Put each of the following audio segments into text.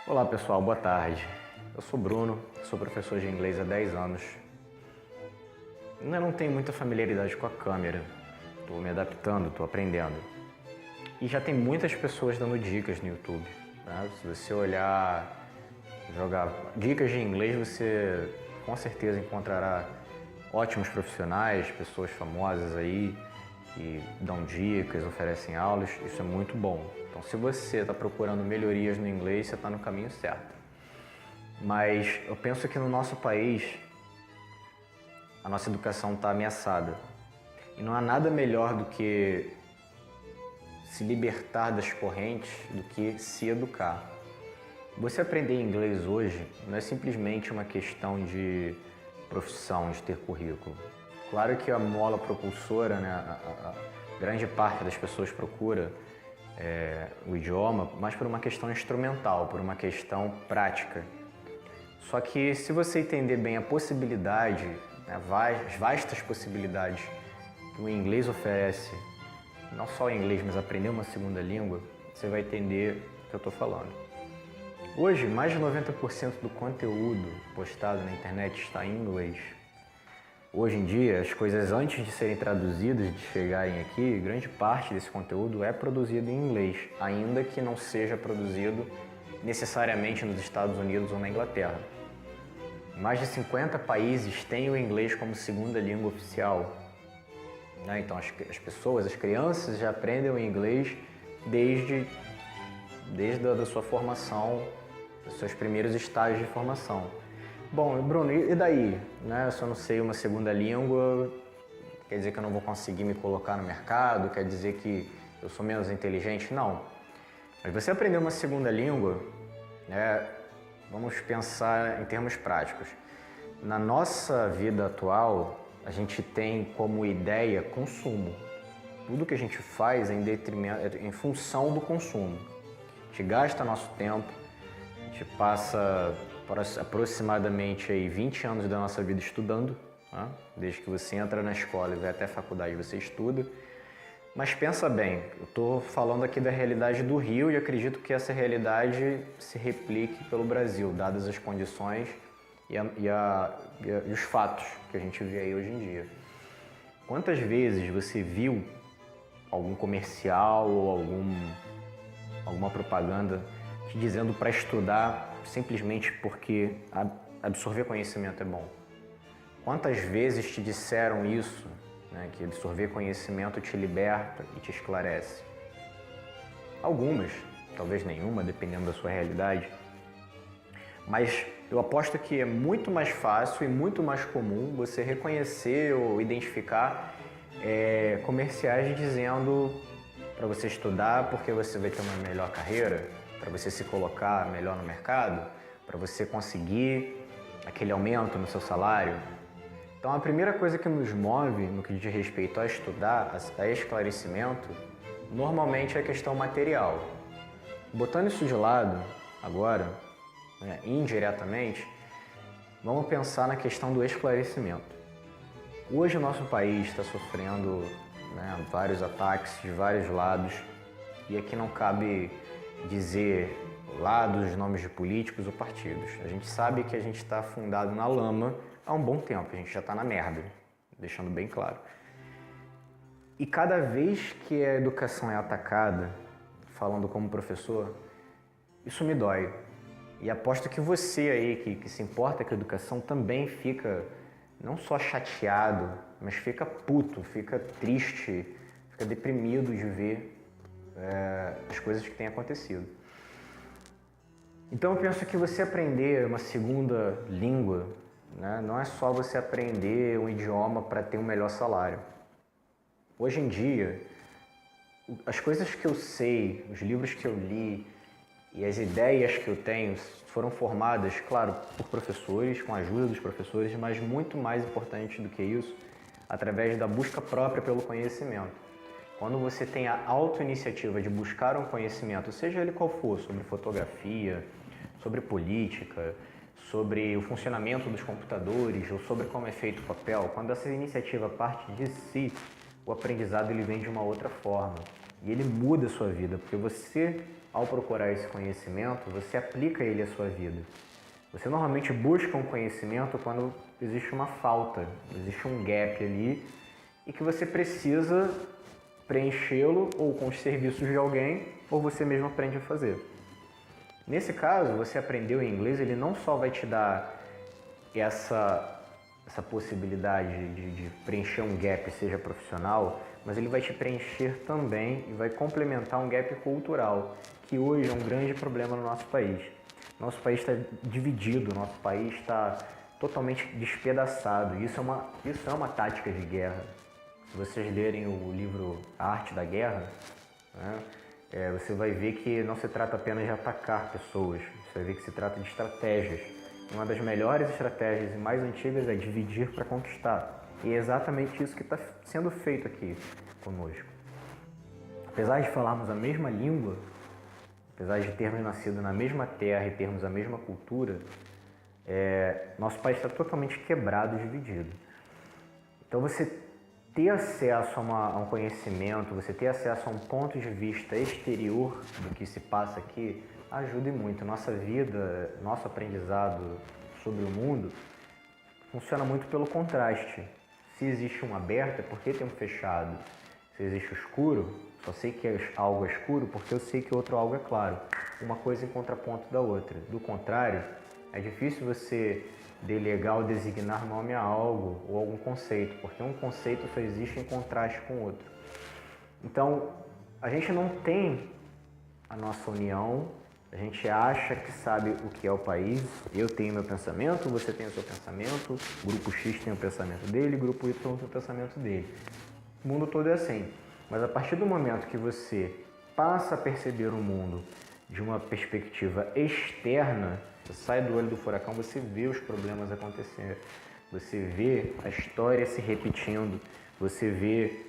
Olá pessoal, boa tarde. Eu sou Bruno, sou professor de inglês há 10 anos. Ainda não tenho muita familiaridade com a câmera, estou me adaptando, estou aprendendo. E já tem muitas pessoas dando dicas no YouTube, né? Se você olhar, jogar dicas de inglês, você com certeza encontrará ótimos profissionais, pessoas famosas aí que dão dicas, oferecem aulas, isso é muito bom. Então, se você está procurando melhorias no inglês, você está no caminho certo. Mas eu penso que no nosso país, a nossa educação está ameaçada. E não há nada melhor do que se libertar das correntes do que se educar. Você aprender inglês hoje não é simplesmente uma questão de profissão, de ter currículo. Claro que a mola propulsora, né, a grande parte das pessoas procura o idioma, mas por uma questão instrumental, por uma questão prática. Só que se você entender bem a possibilidade, né, as vastas possibilidades que o inglês oferece, não só o inglês, mas aprender uma segunda língua, você vai entender o que eu estou falando. Hoje, mais de 90% do conteúdo postado na internet está em inglês. Hoje em dia, as coisas antes de serem traduzidas, de chegarem aqui, grande parte desse conteúdo é produzido em inglês, ainda que não seja produzido necessariamente nos Estados Unidos ou na Inglaterra. Mais de 50 países têm o inglês como segunda língua oficial, né? Então as pessoas, as crianças já aprendem o inglês desde a sua formação, dos seus primeiros estágios de formação. Bom, Bruno, e daí? Né? Se eu não sei uma segunda língua, quer dizer que eu não vou conseguir me colocar no mercado? Quer dizer que eu sou menos inteligente? Não. Mas você aprender uma segunda língua, né, vamos pensar em termos práticos. Na nossa vida atual, a gente tem como ideia consumo. Tudo que a gente faz é em função do consumo. A gente gasta nosso tempo, a gente passa aproximadamente aí 20 anos da nossa vida estudando, né? Desde que você entra na escola e vai até a faculdade você estuda. Mas pensa bem, eu estou falando aqui da realidade do Rio e acredito que essa realidade se replique pelo Brasil, dadas as condições e os fatos que a gente vê aí hoje em dia. Quantas vezes você viu algum comercial ou alguma propaganda te dizendo para estudar simplesmente porque absorver conhecimento é bom? Quantas vezes te disseram isso, né, que absorver conhecimento te liberta e te esclarece? Algumas, talvez nenhuma, dependendo da sua realidade. Mas eu aposto que é muito mais fácil e muito mais comum você reconhecer ou identificar comerciais dizendo para você estudar porque você vai ter uma melhor carreira, para você se colocar melhor no mercado, para você conseguir aquele aumento no seu salário. Então a primeira coisa que nos move no que diz respeito a estudar, a esclarecimento, normalmente é a questão material. Botando isso de lado agora, né, indiretamente, vamos pensar na questão do esclarecimento. Hoje o nosso país está sofrendo, né, vários ataques de vários lados, e aqui não cabe dizer lados, nomes de políticos ou partidos. A gente sabe que a gente está afundado na lama há um bom tempo, a gente já está na merda, deixando bem claro. E cada vez que a educação é atacada, falando como professor, isso me dói. E aposto que você aí, que se importa com a educação, também fica não só chateado, mas fica puto, fica triste, fica deprimido de ver as coisas que têm acontecido. Então eu penso que você aprender uma segunda língua, né, não é só você aprender um idioma para ter um melhor salário. Hoje em dia, as coisas que eu sei, os livros que eu li e as ideias que eu tenho foram formadas, claro, por professores, com a ajuda dos professores, mas muito mais importante do que isso, através da busca própria pelo conhecimento. Quando você tem a autoiniciativa de buscar um conhecimento, seja ele qual for, sobre fotografia, sobre política, sobre o funcionamento dos computadores ou sobre como é feito o papel, quando essa iniciativa parte de si, o aprendizado ele vem de uma outra forma e ele muda a sua vida, porque você, ao procurar esse conhecimento, você aplica ele à sua vida. Você normalmente busca um conhecimento quando existe uma falta, existe um gap ali e que você precisa preenchê-lo ou com os serviços de alguém ou você mesmo aprende a fazer. Nesse caso, você aprendeu em inglês, ele não só vai te dar essa possibilidade de preencher um gap, seja profissional, mas ele vai te preencher também e vai complementar um gap cultural, que hoje é um grande problema no nosso país. Nosso país está dividido, nosso país está totalmente despedaçado. Isso é uma tática de guerra. Se vocês lerem o livro A Arte da Guerra, né, você vai ver que não se trata apenas de atacar pessoas, você vai ver que se trata de estratégias. Uma das melhores estratégias e mais antigas é dividir para conquistar. E é exatamente isso que está sendo feito aqui conosco. Apesar de falarmos a mesma língua, apesar de termos nascido na mesma terra e termos a mesma cultura, nosso país está totalmente quebrado e dividido. Então você ter acesso a um conhecimento, você ter acesso a um ponto de vista exterior do que se passa aqui, ajuda muito. Nossa vida, nosso aprendizado sobre o mundo funciona muito pelo contraste. Se existe um aberto, é porque tem um fechado. Se existe o escuro, só sei que algo é escuro porque eu sei que outro algo é claro. Uma coisa em contraponto da outra. Do contrário, é difícil você delegar ou designar nome a algo ou algum conceito, porque um conceito só existe em contraste com o outro. Então, a gente não tem a nossa união, a gente acha que sabe o que é o país. Eu tenho meu pensamento, você tem o seu pensamento, o grupo X tem o pensamento dele, o grupo Y tem o pensamento dele. O mundo todo é assim. Mas a partir do momento que você passa a perceber o mundo de uma perspectiva externa, você sai do olho do furacão, você vê os problemas acontecerem, você vê a história se repetindo, você vê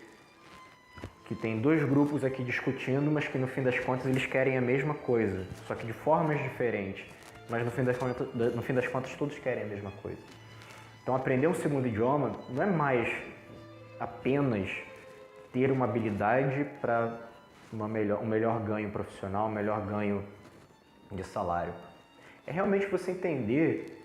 que tem dois grupos aqui discutindo, mas que no fim das contas eles querem a mesma coisa, só que de formas diferentes, mas no fim das contas todos querem a mesma coisa. Então aprender um segundo idioma não é mais apenas ter uma habilidade para um melhor ganho profissional, um melhor ganho de salário. É realmente você entender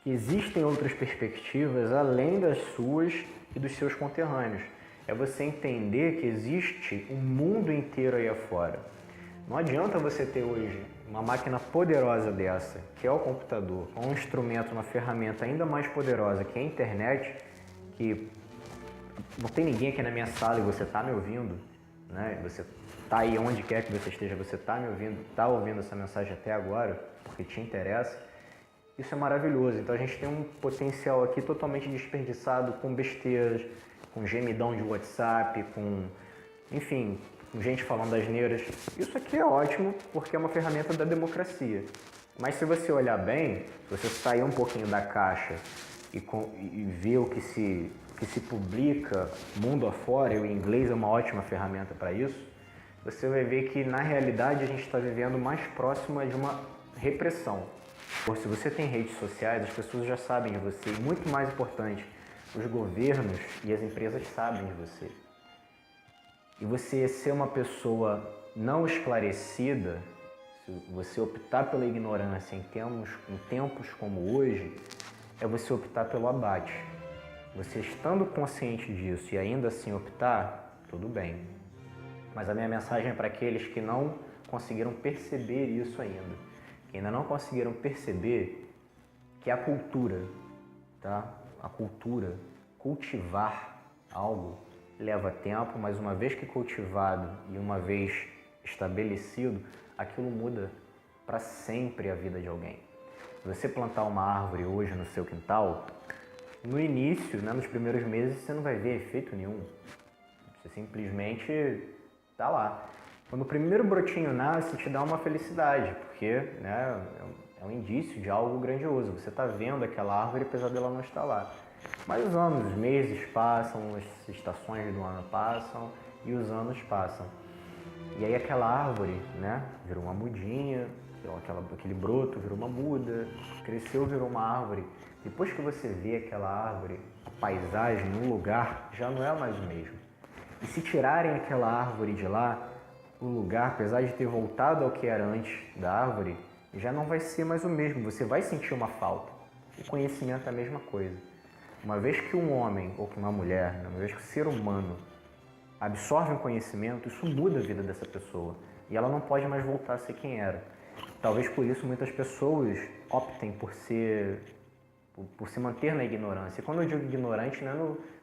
que existem outras perspectivas além das suas e dos seus conterrâneos. É você entender que existe um mundo inteiro aí afora. Não adianta você ter hoje uma máquina poderosa dessa, que é o computador, um instrumento, uma ferramenta ainda mais poderosa que é a internet, que não tem ninguém aqui na minha sala e você está me ouvindo, né? Você está aí onde quer que você esteja, você está me ouvindo, está ouvindo essa mensagem até agora, porque te interessa. Isso é maravilhoso. Então a gente tem um potencial aqui totalmente desperdiçado com besteiras, com gemidão de WhatsApp, enfim, com gente falando asneiras. Isso aqui é ótimo porque é uma ferramenta da democracia. Mas se você olhar bem, se você sair um pouquinho da caixa e ver o que se publica mundo afora, e o inglês é uma ótima ferramenta para isso, você vai ver que na realidade a gente está vivendo mais próximo de uma repressão. Se você tem redes sociais, as pessoas já sabem de você, e muito mais importante, os governos e as empresas sabem de você. E você ser uma pessoa não esclarecida, se você optar pela ignorância em tempos como hoje, é você optar pelo abate. Você estando consciente disso e ainda assim optar, tudo bem. Mas a minha mensagem é para aqueles que não conseguiram perceber isso ainda. Que ainda não conseguiram perceber que a cultura, tá? A cultura, cultivar algo leva tempo, mas uma vez que cultivado e uma vez estabelecido, aquilo muda para sempre a vida de alguém. Se você plantar uma árvore hoje no seu quintal, no início, né, nos primeiros meses, você não vai ver efeito nenhum. Você simplesmente está lá. Quando o primeiro brotinho nasce, te dá uma felicidade, porque, né, é um indício de algo grandioso. Você está vendo aquela árvore, apesar dela não estar lá. Mas os anos, os meses passam, as estações do ano passam e os anos passam. E aí aquela árvore, né, virou uma mudinha, aquele broto virou uma muda, cresceu, virou uma árvore. Depois que você vê aquela árvore, a paisagem, o lugar, já não é mais o mesmo. E se tirarem aquela árvore de lá, o lugar, apesar de ter voltado ao que era antes da árvore, já não vai ser mais o mesmo, você vai sentir uma falta. O conhecimento é a mesma coisa. Uma vez que um homem ou que uma mulher, uma vez que o ser humano absorve um conhecimento, isso muda a vida dessa pessoa e ela não pode mais voltar a ser quem era. Talvez por isso muitas pessoas optem por se manter na ignorância. E quando eu digo ignorante, não é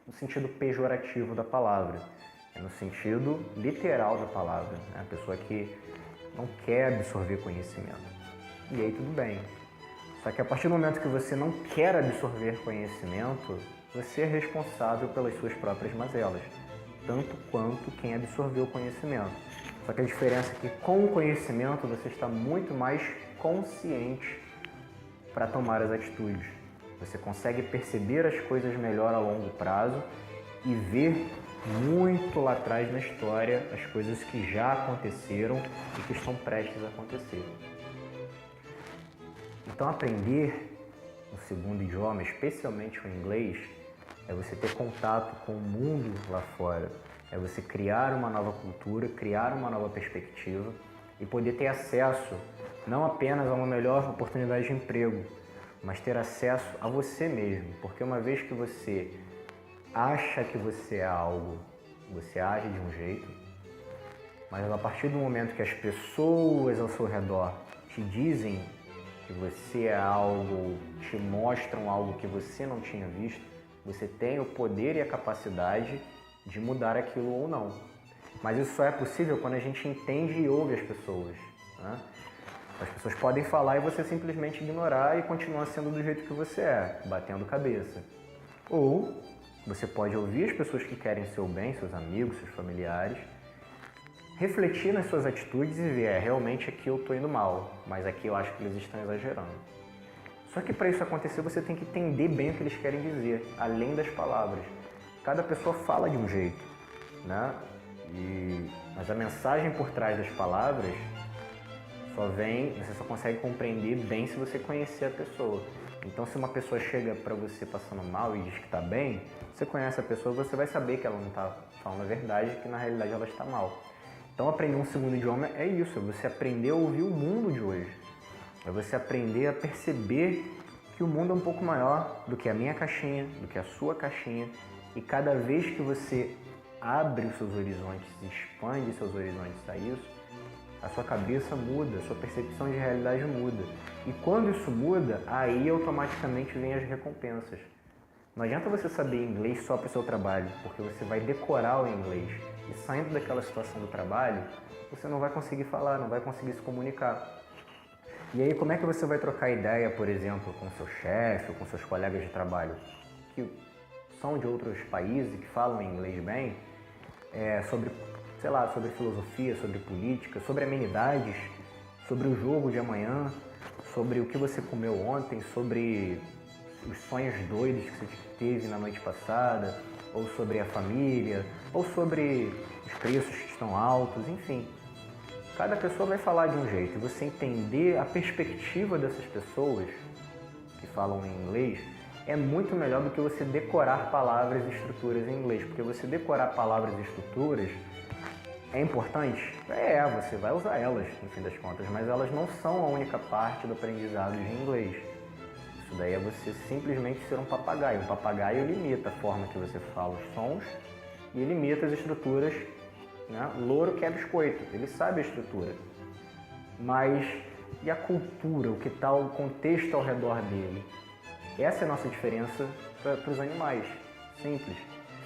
no sentido pejorativo da palavra, é no sentido literal da palavra, né? A pessoa que não quer absorver conhecimento. E aí tudo bem. Só que a partir do momento que você não quer absorver conhecimento, você é responsável pelas suas próprias mazelas, tanto quanto quem absorveu o conhecimento. Só que a diferença é que com o conhecimento você está muito mais consciente para tomar as atitudes. Você consegue perceber as coisas melhor a longo prazo e ver muito lá atrás na história as coisas que já aconteceram e que estão prestes a acontecer. Então aprender um segundo idioma, especialmente o inglês, é você ter contato com o mundo lá fora, é você criar uma nova cultura, criar uma nova perspectiva e poder ter acesso não apenas a uma melhor oportunidade de emprego, mas ter acesso a você mesmo, porque uma vez que você acha que você é algo, você age de um jeito, mas a partir do momento que as pessoas ao seu redor te dizem que você é algo, te mostram algo que você não tinha visto, você tem o poder e a capacidade de mudar aquilo ou não. Mas isso só é possível quando a gente entende e ouve as pessoas, né? As pessoas podem falar e você simplesmente ignorar e continuar sendo do jeito que você é, batendo cabeça. Ou você pode ouvir as pessoas que querem o seu bem, seus amigos, seus familiares, refletir nas suas atitudes e ver, realmente aqui eu estou indo mal, mas aqui eu acho que eles estão exagerando. Só que para isso acontecer você tem que entender bem o que eles querem dizer, além das palavras. Cada pessoa fala de um jeito, né? Mas a mensagem por trás das palavras você só consegue compreender bem se você conhecer a pessoa. Então se uma pessoa chega para você passando mal e diz que está bem, você conhece a pessoa, você vai saber que ela não está falando a verdade, que na realidade ela está mal. Então aprender um segundo idioma é isso, é você aprender a ouvir o mundo de hoje. É você aprender a perceber que o mundo é um pouco maior do que a minha caixinha, do que a sua caixinha. E cada vez que você abre os seus horizontes, expande seus horizontes a isso, a sua cabeça muda, a sua percepção de realidade muda. E quando isso muda, aí automaticamente vem as recompensas. Não adianta você saber inglês só para o seu trabalho, porque você vai decorar o inglês. E saindo daquela situação do trabalho, você não vai conseguir falar, não vai conseguir se comunicar. E aí como é que você vai trocar ideia, por exemplo, com seu chefe ou com seus colegas de trabalho, que são de outros países e que falam inglês bem, sobre filosofia, sobre política, sobre amenidades, sobre o jogo de amanhã, sobre o que você comeu ontem, sobre os sonhos doidos que você teve na noite passada, ou sobre a família, ou sobre os preços que estão altos, enfim. Cada pessoa vai falar de um jeito e você entender a perspectiva dessas pessoas que falam em inglês é muito melhor do que você decorar palavras e estruturas em inglês, porque você decorar palavras e estruturas é importante? Você vai usar elas, no fim das contas, mas elas não são a única parte do aprendizado de inglês. Isso daí é você simplesmente ser um papagaio. Um papagaio limita a forma que você fala os sons e limita as estruturas, né? Louro quer biscoito, ele sabe a estrutura. Mas e a cultura, o que está o contexto ao redor dele? Essa é a nossa diferença para os animais. Simples.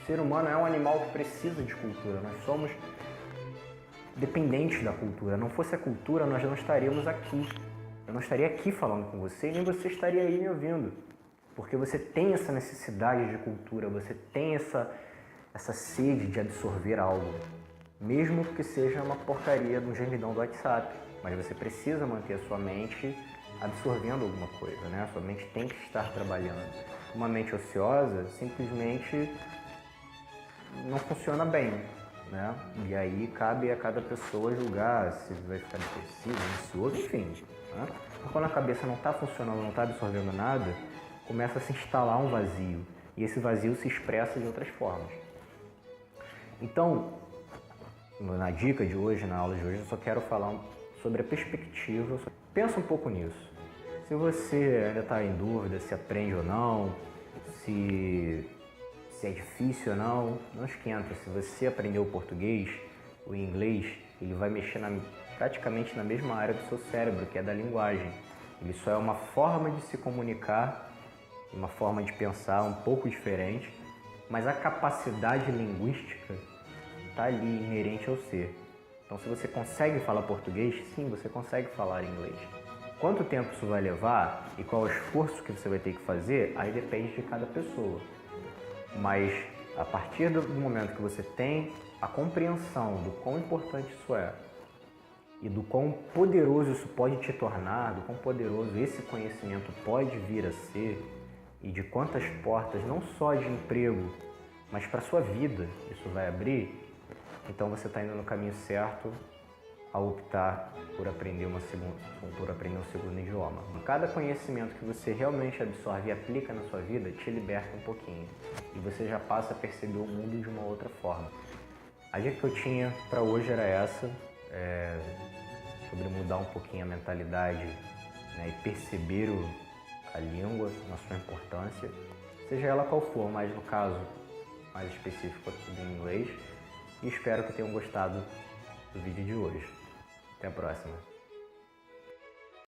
O ser humano é um animal que precisa de cultura. Nós somos dependentes da cultura. Não fosse a cultura, nós não estaríamos aqui. Eu não estaria aqui falando com você e nem você estaria aí me ouvindo. Porque você tem essa necessidade de cultura, você tem essa sede de absorver algo. Mesmo que seja uma porcaria de um gemidão do WhatsApp. Mas você precisa manter a sua mente absorvendo alguma coisa, né? A sua mente tem que estar trabalhando. Uma mente ociosa simplesmente não funciona bem, né? E aí cabe a cada pessoa julgar se vai ficar depressivo, ansioso, enfim. Né? Mas quando a cabeça não está funcionando, não está absorvendo nada, começa a se instalar um vazio. E esse vazio se expressa de outras formas. Então, na dica de hoje, na aula de hoje, eu só quero falar sobre a perspectiva. Pensa um pouco nisso. Se você ainda está em dúvida se aprende ou não, se é difícil ou não esquenta. Se você aprendeu o português, o inglês, ele vai mexer praticamente na mesma área do seu cérebro, que é da linguagem. Ele só é uma forma de se comunicar, uma forma de pensar um pouco diferente, mas a capacidade linguística está ali inerente ao ser. Então, se você consegue falar português, sim, você consegue falar inglês. Quanto tempo isso vai levar e qual é o esforço que você vai ter que fazer, aí depende de cada pessoa. Mas a partir do momento que você tem a compreensão do quão importante isso é e do quão poderoso isso pode te tornar, do quão poderoso esse conhecimento pode vir a ser e de quantas portas, não só de emprego, mas para a sua vida isso vai abrir, então você está indo no caminho certo ao optar por aprender um segundo idioma. Cada conhecimento que você realmente absorve e aplica na sua vida te liberta um pouquinho e você já passa a perceber o mundo de uma outra forma. A dica que eu tinha para hoje era essa, sobre mudar um pouquinho a mentalidade, né, e perceber a língua na sua importância, seja ela qual for, mas no caso mais específico aqui do inglês, e espero que tenham gostado do vídeo de hoje. Até a próxima!